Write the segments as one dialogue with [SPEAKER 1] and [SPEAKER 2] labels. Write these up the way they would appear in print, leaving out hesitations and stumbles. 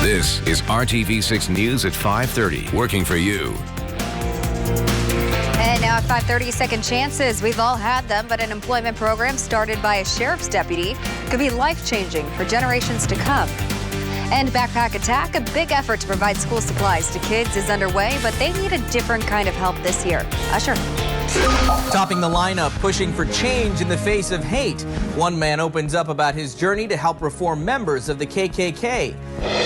[SPEAKER 1] This is RTV6 News at 5:30, working for you.
[SPEAKER 2] And now at 5:30, second chances. We've all had them, but an employment program started by a sheriff's deputy could be life-changing for generations to come. And Backpack Attack, a big effort to provide school supplies to kids, is underway, but they need a different kind of help this year. Usher.
[SPEAKER 3] Topping the lineup, pushing for change in the face of hate. One man opens up about his journey to help reform members of the KKK.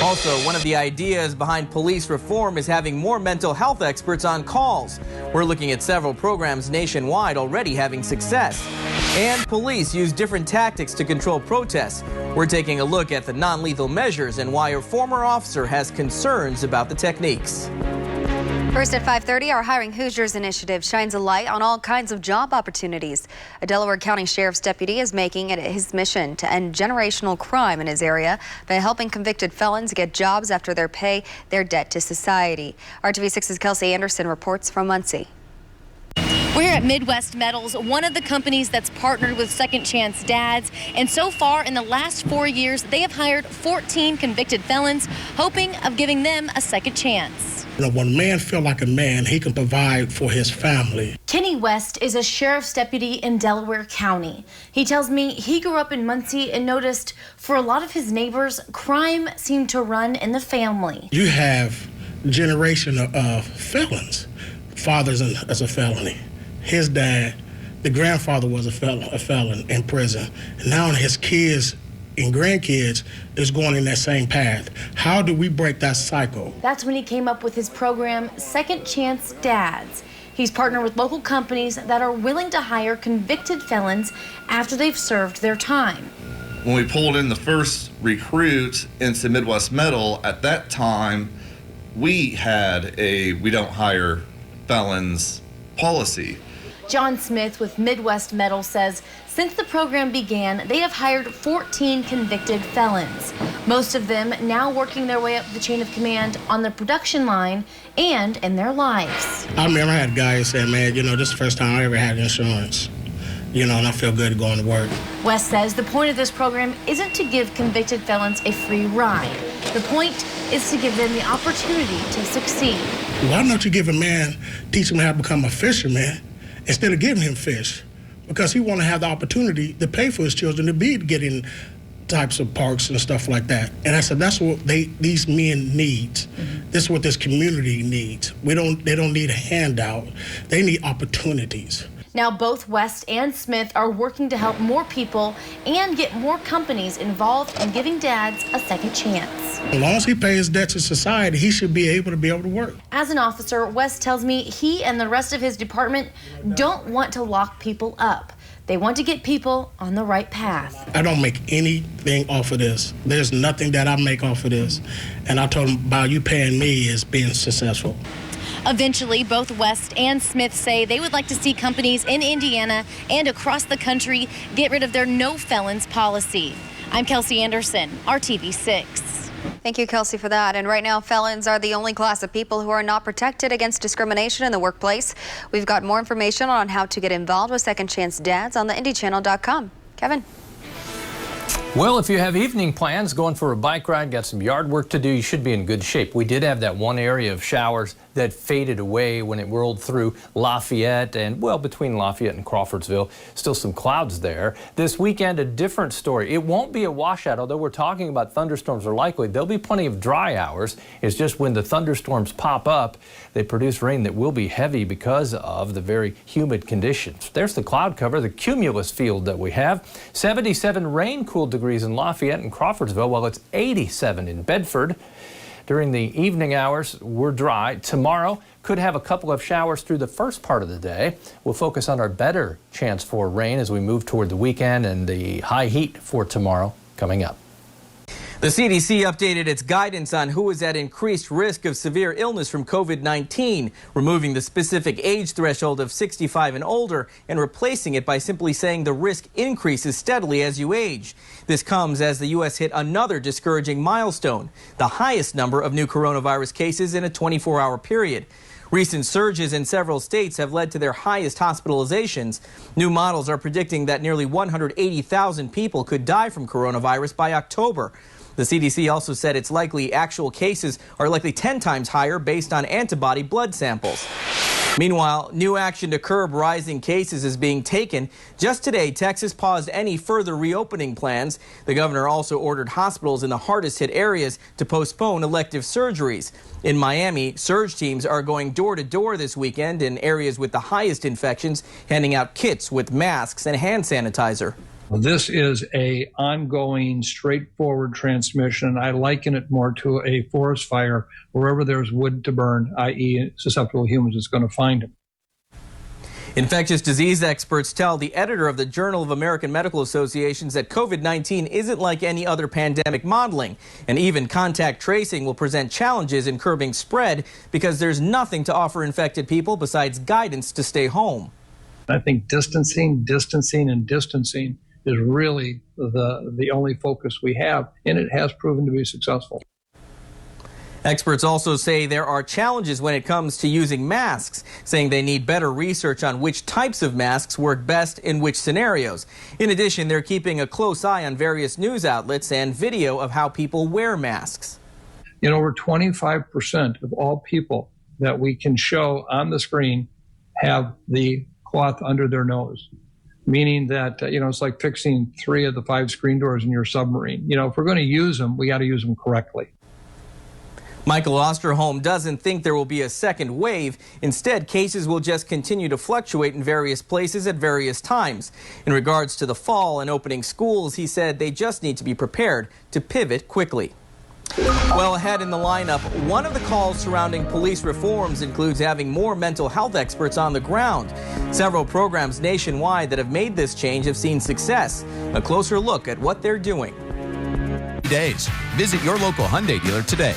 [SPEAKER 3] Also, one of the ideas behind police reform is having more mental health experts on calls. We're looking at several programs nationwide already having success. And police use different tactics to control protests. We're taking a look at the non-lethal measures and why a former officer has concerns about the techniques.
[SPEAKER 2] First at 5:30, our Hiring Hoosiers initiative shines a light on all kinds of job opportunities. A Delaware County Sheriff's deputy is making it his mission to end generational crime in his area by helping convicted felons get jobs after they pay their debt to society. RTV6's Kelsey Anderson reports from Muncie.
[SPEAKER 4] We're here at Midwest Metals, one of the companies that's partnered with Second Chance Dads. And so far in the last 4 years, they have hired 14 convicted felons, hoping of giving them a second chance.
[SPEAKER 5] When a man feels like a man, he can provide for his family.
[SPEAKER 4] Kenny West is a sheriff's deputy in Delaware County. He tells me he grew up in Muncie and noticed for a lot of his neighbors, crime seemed to run in the family.
[SPEAKER 5] You have a generation of felons. Father's as a felony. His dad, the grandfather was a felon in prison. And now his kids and grandkids is going in that same path. How do we break that cycle?
[SPEAKER 4] That's when he came up with his program, Second Chance Dads. He's partnered with local companies that are willing to hire convicted felons after they've served their time.
[SPEAKER 6] When we pulled in the first recruit into Midwest Metal, at that time, we had a we don't hire felons policy.
[SPEAKER 4] John Smith with Midwest Metal says since the program began, they have hired 14 convicted felons, most of them now working their way up the chain of command on the production line and in their lives.
[SPEAKER 5] I remember I had guys saying, man, this is the first time I ever had insurance, and I feel good going to work.
[SPEAKER 4] West says the point of this program isn't to give convicted felons a free ride. The point is to give them the opportunity to succeed.
[SPEAKER 5] Why don't you give a man, teach him how to become a fisherman instead of giving him fish? Because he want to have the opportunity to pay for his children to be getting types of parks and stuff like that. And I said, that's what these men need. Mm-hmm. This is what this community needs. They don't need a handout. They need opportunities.
[SPEAKER 4] Now both West and Smith are working to help more people and get more companies involved in giving dads a second chance.
[SPEAKER 5] As long as he pays debt to society, he should be able to work.
[SPEAKER 4] As an officer, West tells me he and the rest of his department don't want to lock people up. They want to get people on the right path.
[SPEAKER 5] I don't make anything off of this. There's nothing that I make off of this. And I told him about you paying me is being successful.
[SPEAKER 4] Eventually, both West and Smith say they would like to see companies in Indiana and across the country get rid of their no felons policy. I'm Kelsey Anderson, RTV6.
[SPEAKER 2] Thank you, Kelsey, for that. And right now, felons are the only class of people who are not protected against discrimination in the workplace. We've got more information on how to get involved with Second Chance Dads on the IndyChannel.com. Kevin.
[SPEAKER 7] Well, if you have evening plans, going for a bike ride, got some yard work to do, you should be in good shape. We did have that one area of showers that faded away when it rolled through Lafayette and, well, between Lafayette and Crawfordsville. Still some clouds there. This weekend, a different story. It won't be a washout, although we're talking about thunderstorms are likely. There'll be plenty of dry hours. It's just when the thunderstorms pop up, they produce rain that will be heavy because of the very humid conditions. There's the cloud cover, the cumulus field that we have. 77 rain-cooled degrees in Lafayette and Crawfordsville, while it's 87 in Bedford. During the evening hours, we're dry. Tomorrow could have a couple of showers through the first part of the day. We'll focus on our better chance for rain as we move toward the weekend and the high heat for tomorrow coming up.
[SPEAKER 3] The CDC updated its guidance on who is at increased risk of severe illness from COVID-19, removing the specific age threshold of 65 and older and replacing it by simply saying the risk increases steadily as you age. This comes as the U.S. hit another discouraging milestone, the highest number of new coronavirus cases in a 24-hour period. Recent surges in several states have led to their highest hospitalizations. New models are predicting that nearly 180,000 people could die from coronavirus by October. The CDC also said it's likely actual cases are likely 10 times higher based on antibody blood samples. Meanwhile, new action to curb rising cases is being taken. Just today, Texas paused any further reopening plans. The governor also ordered hospitals in the hardest hit areas to postpone elective surgeries. In Miami, surge teams are going door to door this weekend in areas with the highest infections, handing out kits with masks and hand sanitizer.
[SPEAKER 8] This is a ongoing, straightforward transmission. I liken it more to a forest fire. Wherever there's wood to burn, i.e. susceptible humans, is going to find them.
[SPEAKER 3] Infectious disease experts tell the editor of the Journal of American Medical Associations that COVID-19 isn't like any other pandemic modeling, and even contact tracing will present challenges in curbing spread because there's nothing to offer infected people besides guidance to stay home.
[SPEAKER 8] I think distancing is really the only focus we have, and it has proven to be successful.
[SPEAKER 3] Experts also say there are challenges when it comes to using masks, saying they need better research on which types of masks work best in which scenarios. In addition, they're keeping a close eye on various news outlets and video of how people wear masks.
[SPEAKER 8] You know, over 25% of all people that we can show on the screen have the cloth under their nose, meaning that, it's like fixing 3 of the 5 screen doors in your submarine. If we're going to use them, we got to use them correctly.
[SPEAKER 3] Michael Osterholm doesn't think there will be a second wave. Instead, cases will just continue to fluctuate in various places at various times. In regards to the fall and opening schools, he said they just need to be prepared to pivot quickly. Well, ahead in the lineup, one of the calls surrounding police reforms includes having more mental health experts on the ground. Several programs nationwide that have made this change have seen success. A closer look at what they're doing.
[SPEAKER 1] Days. Visit your local Hyundai dealer today.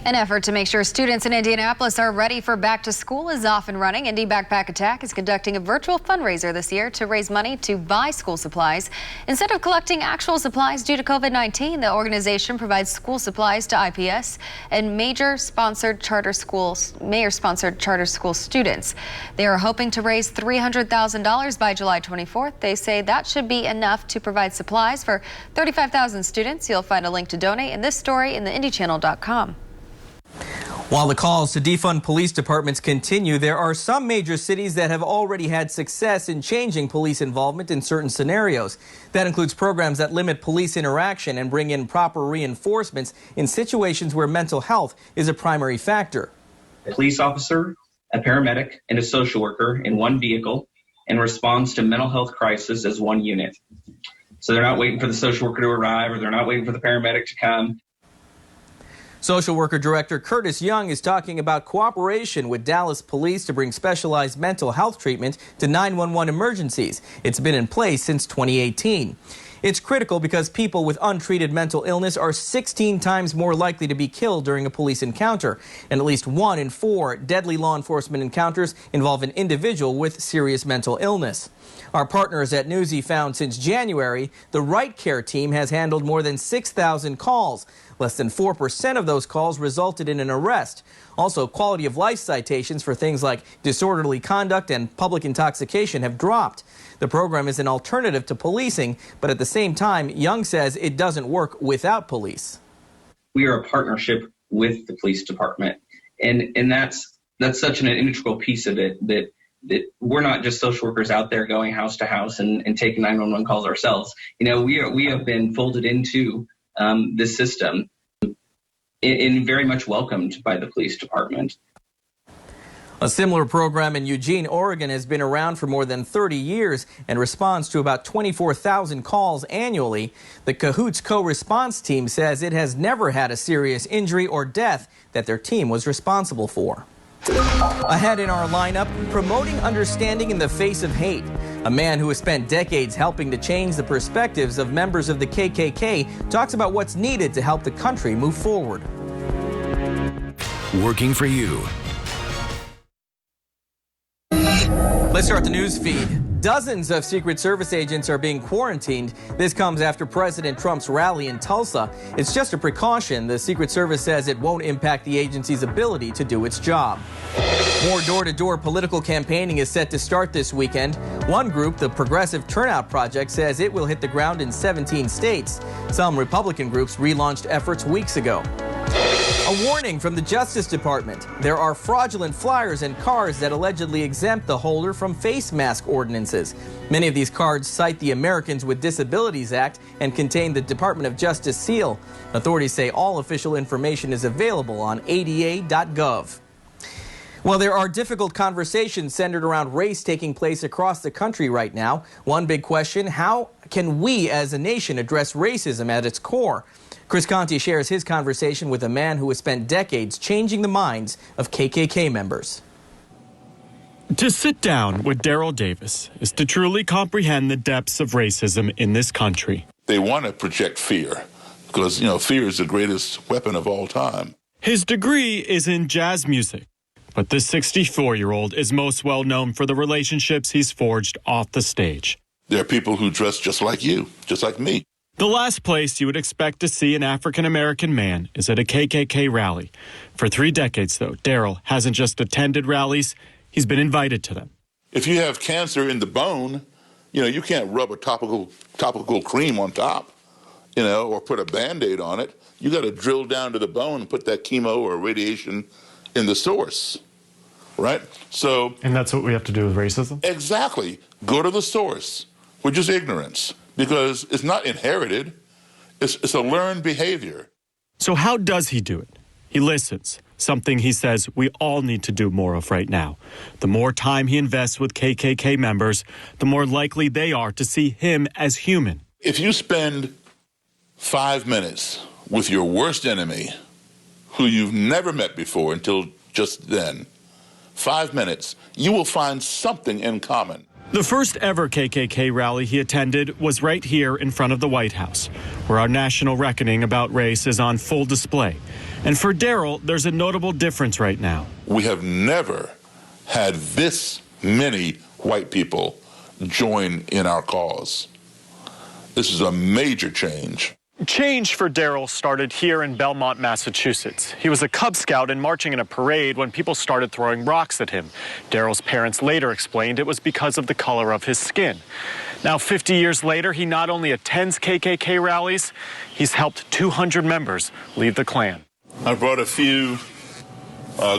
[SPEAKER 2] An effort to make sure students in Indianapolis are ready for back to school is off and running. Indy Backpack Attack is conducting a virtual fundraiser this year to raise money to buy school supplies. Instead of collecting actual supplies due to COVID-19, the organization provides school supplies to IPS and mayor-sponsored charter school students. They are hoping to raise $300,000 by July 24th. They say that should be enough to provide supplies for 35,000 students. You'll find a link to donate in this story in the IndyChannel.com.
[SPEAKER 3] While the calls to defund police departments continue, there are some major cities that have already had success in changing police involvement in certain scenarios. That includes programs that limit police interaction and bring in proper reinforcements in situations where mental health is a primary factor.
[SPEAKER 9] A police officer, a paramedic, and a social worker in one vehicle in response to mental health crisis as one unit. So they're not waiting for the social worker to arrive, or they're not waiting for the paramedic to come.
[SPEAKER 3] Social worker director Curtis Young is talking about cooperation with Dallas police to bring specialized mental health treatment to 911 emergencies. It's been in place since 2018. It's critical because people with untreated mental illness are 16 times more likely to be killed during a police encounter, and at least 1 in 4 deadly law enforcement encounters involve an individual with serious mental illness. Our partners at Newsy found since January, the Right Care team has handled more than 6,000 calls. Less than 4% of those calls resulted in an arrest. Also, quality of life citations for things like disorderly conduct and public intoxication have dropped. The program is an alternative to policing, but at the same time, Young says it doesn't work without police.
[SPEAKER 9] We are a partnership with the police department, and that's such an integral piece of it that we're not just social workers out there going house to house and taking 911 calls ourselves. We have been folded into this system and very much welcomed by the police department.
[SPEAKER 3] A similar program in Eugene, Oregon has been around for more than 30 years and responds to about 24,000 calls annually. The Cahoots co-response team says it has never had a serious injury or death that their team was responsible for. Ahead in our lineup, promoting understanding in the face of hate. A man who has spent decades helping to change the perspectives of members of the KKK talks about what's needed to help the country move forward.
[SPEAKER 1] Working for you.
[SPEAKER 3] Let's start the news feed. Dozens of Secret Service agents are being quarantined. This comes after President Trump's rally in Tulsa. It's just a precaution. The Secret Service says it won't impact the agency's ability to do its job. More door-to-door political campaigning is set to start this weekend. One group, the Progressive Turnout Project, says it will hit the ground in 17 states. Some Republican groups relaunched efforts weeks ago. A warning from the Justice Department. There are fraudulent flyers and cards that allegedly exempt the holder from face mask ordinances. Many of these cards cite the Americans with Disabilities Act and contain the Department of Justice seal. Authorities say all official information is available on ada.gov. Well, there are difficult conversations centered around race taking place across the country right now. One big question, how can we as a nation address racism at its core? Chris Conti shares his conversation with a man who has spent decades changing the minds of KKK members.
[SPEAKER 10] To sit down with Daryl Davis is to truly comprehend the depths of racism in this country.
[SPEAKER 11] They want to project fear because, fear is the greatest weapon of all time.
[SPEAKER 10] His degree is in jazz music, but this 64-year-old is most well known for the relationships he's forged off the stage.
[SPEAKER 11] There are people who dress just like you, just like me.
[SPEAKER 10] The last place you would expect to see an African-American man is at a KKK rally. For 3 decades, though, Daryl hasn't just attended rallies, he's been invited to them.
[SPEAKER 11] If you have cancer in the bone, you can't rub a topical cream on top, or put a Band-Aid on it. You got to drill down to the bone and put that chemo or radiation in the source, right?
[SPEAKER 10] And that's what we have to do with racism?
[SPEAKER 11] Exactly. Go to the source, which is ignorance. Because it's not inherited, it's a learned behavior.
[SPEAKER 10] So how does he do it? He listens, something he says we all need to do more of right now. The more time he invests with KKK members, the more likely they are to see him as human.
[SPEAKER 11] If you spend 5 minutes with your worst enemy, who you've never met before until just then, 5 minutes, you will find something in common.
[SPEAKER 10] The first ever KKK rally he attended was right here in front of the White House, where our national reckoning about race is on full display. And for Daryl, there's a notable difference right now.
[SPEAKER 11] We have never had this many white people join in our cause. This is a major change.
[SPEAKER 10] Change for Daryl started here in Belmont, Massachusetts. He was a Cub Scout and marching in a parade when people started throwing rocks at him. Daryl's parents later explained it was because of the color of his skin. Now, 50 years later, he not only attends KKK rallies, he's helped 200 members leave the Klan.
[SPEAKER 11] I brought a few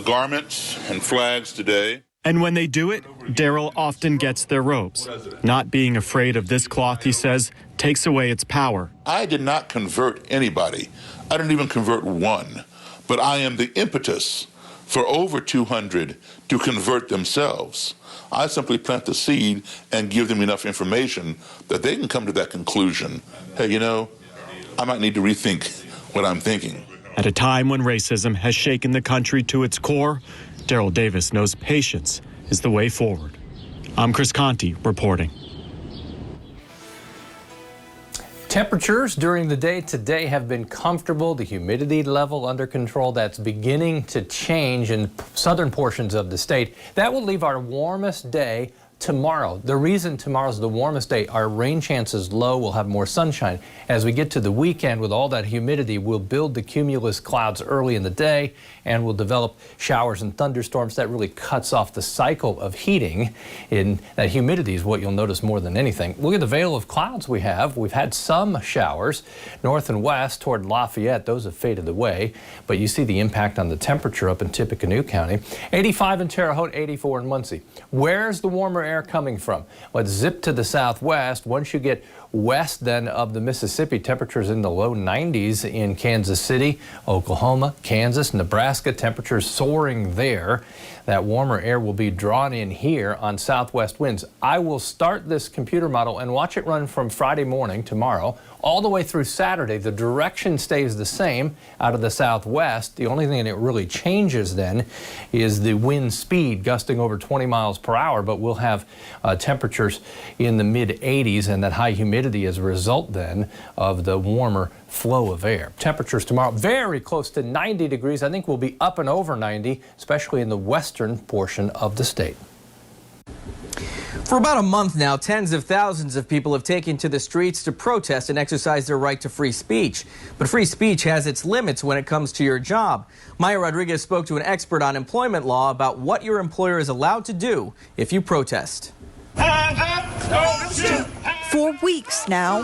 [SPEAKER 11] garments and flags today.
[SPEAKER 10] And when they do it, Daryl often gets their robes. Not being afraid of this cloth, he says, takes away its power.
[SPEAKER 11] I did not convert anybody. I didn't even convert one. But I am the impetus for over 200 to convert themselves. I simply plant the seed and give them enough information that they can come to that conclusion. Hey, I might need to rethink what I'm thinking.
[SPEAKER 10] At a time when racism has shaken the country to its core, Daryl Davis knows patience is the way forward. I'm Chris Conti reporting.
[SPEAKER 7] Temperatures during the day today have been comfortable. The humidity level under control. That's beginning to change in southern portions of the state. That will leave our warmest day tomorrow. The reason tomorrow's the warmest day, our rain chances low, we'll have more sunshine. As we get to the weekend with all that humidity, we'll build the cumulus clouds early in the day and we'll develop showers and thunderstorms. That really cuts off the cycle of heating. In that humidity is what you'll notice more than anything. Look at the veil of clouds we have. We've had some showers north and west toward Lafayette. Those have faded away, but you see the impact on the temperature up in Tippecanoe County. 85 in Terre Haute, 84 in Muncie. Where's the warmer air coming from? Let's zip to the southwest. Once you get west then of the Mississippi, temperatures in the low 90s in Kansas City, Oklahoma, Kansas, Nebraska, temperatures soaring there. That warmer air will be drawn in here on southwest winds. I will start this computer model and watch it run from Friday morning, tomorrow, all the way through Saturday. The direction stays the same out of the southwest. The only thing that really changes then is the wind speed gusting over 20 miles per hour, but we'll have temperatures in the mid 80s and that high humidity as a result then of the warmer flow of air. Temperatures tomorrow very close to 90 degrees. I think we'll be up and over 90, especially in the western portion of the state.
[SPEAKER 3] For about a month now, tens of thousands of people have taken to the streets to protest and exercise their right to free speech. But free speech has its limits when it comes to your job. Maya Rodriguez spoke to an expert on employment law about what your employer is allowed to do if you protest.
[SPEAKER 12] For weeks now,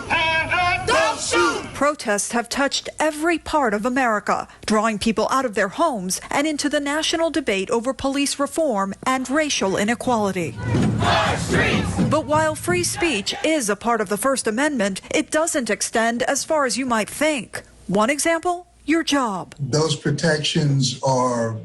[SPEAKER 12] protests have touched every part of America, drawing people out of their homes and into the national debate over police reform and racial inequality. But while free speech is a part of the First Amendment, it doesn't extend as far as you might think. One example, your job.
[SPEAKER 13] Those protections are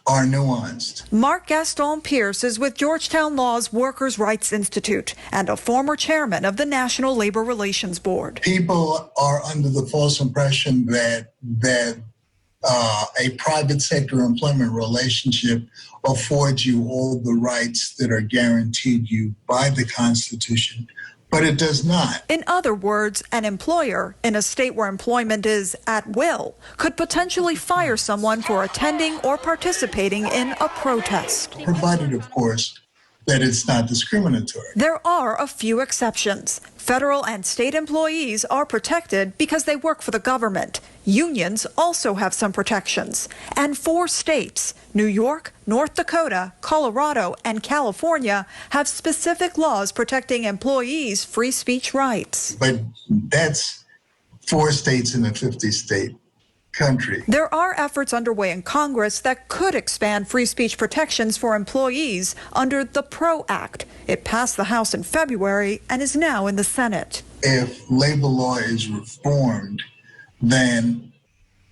[SPEAKER 13] nuanced.
[SPEAKER 12] Mark Gaston Pierce is with Georgetown Law's Workers' Rights Institute and a former chairman of the National Labor Relations Board.
[SPEAKER 13] People are under the false impression that a private sector employment relationship affords you all the rights that are guaranteed you by the Constitution, but it does not.
[SPEAKER 12] In other words, an employer in a state where employment is at will could potentially fire someone for attending or participating in a protest.
[SPEAKER 13] Provided, of course, that it's not discriminatory.
[SPEAKER 12] There are a few exceptions. Federal and state employees are protected because they work for the government. Unions also have some protections. And 4 states, New York, North Dakota, Colorado, and California, have specific laws protecting employees' free speech rights.
[SPEAKER 13] But that's 4 states in a 50-state country.
[SPEAKER 12] There are efforts underway in Congress that could expand free speech protections for employees under the PRO Act. It passed the House in February and is now in the Senate.
[SPEAKER 13] If labor law is reformed, then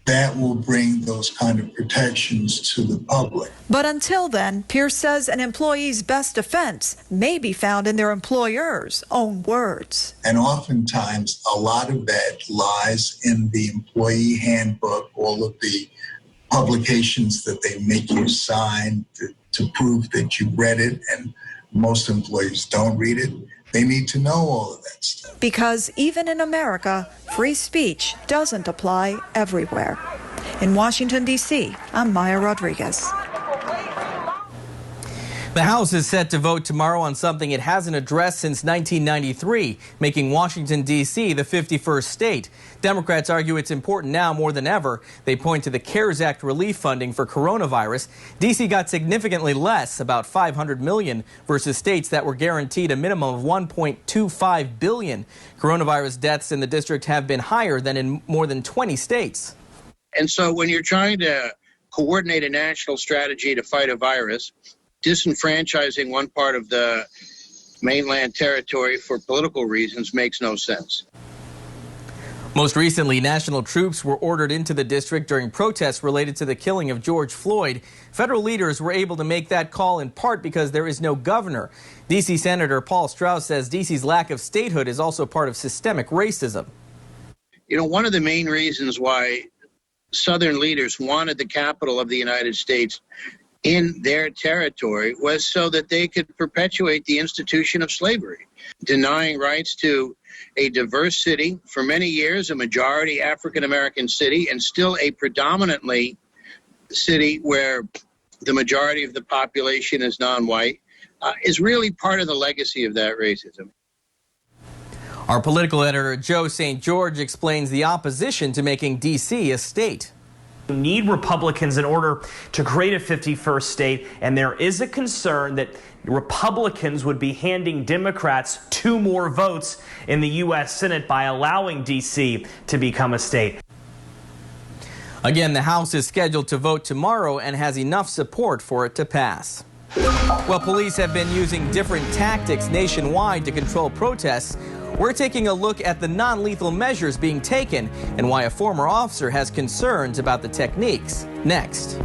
[SPEAKER 13] that will bring those kind of protections to the public.
[SPEAKER 12] But until then, Pierce says an employee's best defense may be found in their employer's own words.
[SPEAKER 13] And oftentimes, a lot of that lies in the employee handbook, all of the publications that they make you sign to prove that you read it, and most employees don't read it. They need to know all of that stuff.
[SPEAKER 12] Because even in America, free speech doesn't apply everywhere. In Washington, D.C., I'm Maya Rodriguez.
[SPEAKER 3] The House is set to vote tomorrow on something it hasn't addressed since 1993, making Washington, D.C. the 51st state. Democrats argue it's important now more than ever. They point to the CARES Act relief funding for coronavirus. D.C. got significantly less, about $500 million, versus states that were guaranteed a minimum of $1.25 billion. Coronavirus deaths in the district have been higher than in more than 20 states.
[SPEAKER 14] And so when you're trying to coordinate a national strategy to fight a virus, disenfranchising one part of the mainland territory for political reasons makes no sense.
[SPEAKER 3] Most recently, national troops were ordered into the district during protests related to the killing of George Floyd. Federal leaders were able to make that call in part because there is no governor. D.C. Senator Paul Strauss says D.C.'s lack of statehood is also part of systemic racism.
[SPEAKER 14] You know, one of the main reasons why Southern leaders wanted the capital of the United States in their territory was so that they could perpetuate the institution of slavery, denying rights to a diverse city, for many years a majority African-American city, and still a predominantly city where the majority of the population is non-white, is really part of the legacy of that racism.
[SPEAKER 3] Our political editor, Joe St. George, explains the opposition to making D.C. a state.
[SPEAKER 15] You need Republicans in order to create a 51st state, and there is a concern that Republicans would be handing Democrats 2 more votes in the U.S. Senate by allowing D.C. to become a state.
[SPEAKER 3] Again, the House is scheduled to vote tomorrow and has enough support for it to pass. Well, police have been using different tactics nationwide to control protests. We're taking a look at the non-lethal measures being taken and why a former officer has concerns about the techniques. Next.